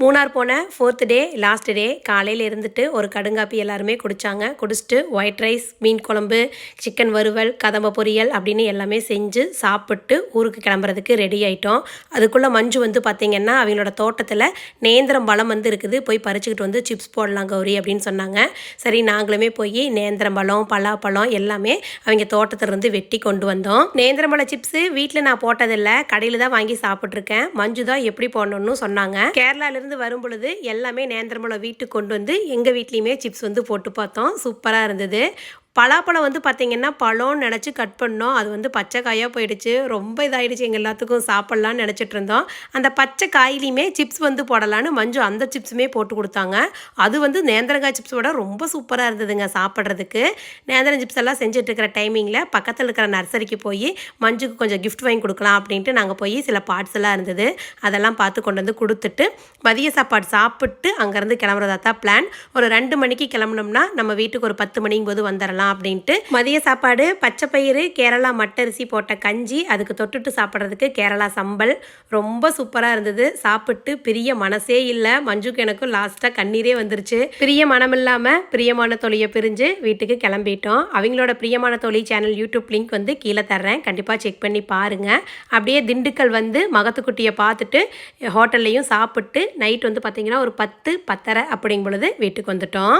மூணார் போன 4th day last day காலையில் இருந்துட்டு ஒரு கடுங்காப்பி எல்லாருமே குடித்தாங்க. குடிச்சிட்டு ஒயிட் ரைஸ், மீன் குழம்பு, சிக்கன் வறுவல், கதம்ப பொரியல் அப்படின்னு எல்லாமே செஞ்சு சாப்பிட்டு ஊருக்கு கிளம்புறதுக்கு ரெடி ஆகிட்டோம். அதுக்குள்ளே மஞ்சு வந்து பார்த்திங்கன்னா அவங்களோட தோட்டத்தில் நேந்திரம் பழம் வந்து இருக்குது, போய் பறிச்சுக்கிட்டு வந்து சிப்ஸ் போடலாம் கௌரி அப்படின்னு சொன்னாங்க. சரி நாங்களுமே போய் நேந்திரம் பழம், பலாப்பழம் எல்லாமே அவங்க தோட்டத்திலிருந்து வெட்டி கொண்டு வந்தோம். நேந்திரம் பழ சிப்ஸு வீட்டில் நான் போட்டதில்லை, கடையில் தான் வாங்கி சாப்பிட்ருக்கேன். மஞ்சு தான் எப்படி போடணும்னு சொன்னாங்க. கேரளாவிலேருந்து வரும் பொழுது எல்லாமே நேந்திரம்பழம் வீட்டுக்கு கொண்டு வந்து எங்கள் வீட்லேயுமே சிப்ஸ் வந்து போட்டு பார்த்தோம். சூப்பராக இருந்தது. பலாப்பழம் வந்து பார்த்திங்கன்னா பழம்னு நினச்சி கட் பண்ணோம். அது வந்து பச்சை காயாக போயிடுச்சு. ரொம்ப இதாகிடுச்சு. எங்கள் எல்லாத்துக்கும் சாப்பிட்லான்னு நினச்சிட்டு இருந்தோம். அந்த பச்சை காயிலையுமே சிப்ஸ் வந்து போடலான்னு மஞ்சு அந்த சிப்ஸுமே போட்டு கொடுத்தாங்க. அது வந்து நேந்திரங்காய் சிப்ஸோட ரொம்ப சூப்பராக இருந்ததுங்க சாப்பிட்றதுக்கு. நேந்திரம் சிப்ஸ் எல்லாம் செஞ்சுட்டு இருக்கிற டைமிங்கில் பக்கத்தில் இருக்கிற நர்சரிக்கு போய் மஞ்சுக்கு கொஞ்சம் கிஃப்ட் வாங்கி கொடுக்கலாம் அப்படின்ட்டு நாங்கள் போய் சில பார்ட்ஸ் எல்லாம் இருந்தது அதெல்லாம் பார்த்து கொண்டு வந்து கொடுத்துட்டு மதிய சாப்பாடு சாப்பிட்டு அங்கேருந்து கிளம்புறதா தான் பிளான். ஒரு 2 மணிக்கு கிளம்புனோம்னா நம்ம வீட்டுக்கு ஒரு 10 மணிக்கு போது வந்துடலாம் அப்படின்ட்டு. மதிய சாப்பாடு பச்சைப்பயிறு, கேரளா மட்டரிசி போட்ட கஞ்சி, அதுக்கு தொட்டுட்டு சாப்பிட்றதுக்கு கேரளா சம்பல். ரொம்ப சூப்பராக இருந்தது. சாப்பிட்டு பிரிய மனசே இல்லை. மஞ்சுக்கு எனக்கும் லாஸ்ட்டாக கண்ணீரே வந்துருச்சு. பிரிய மனம் இல்லாமல் பிரியமான தோழியை பிரிஞ்சு வீட்டுக்கு கிளம்பிட்டோம். அவங்களோட பிரியமான தோழி சேனல் யூடியூப் லிங்க் வந்து கீழே தர்றேன், கண்டிப்பாக செக் பண்ணி பாருங்கள். அப்படியே திண்டுக்கல் வந்து மகத்துக்குட்டியை பார்த்துட்டு ஹோட்டல்லையும் சாப்பிட்டு நைட் வந்து பார்த்திங்கன்னா ஒரு 10, 10:30 அப்படிங்கும் பொழுது வீட்டுக்கு வந்துட்டோம்.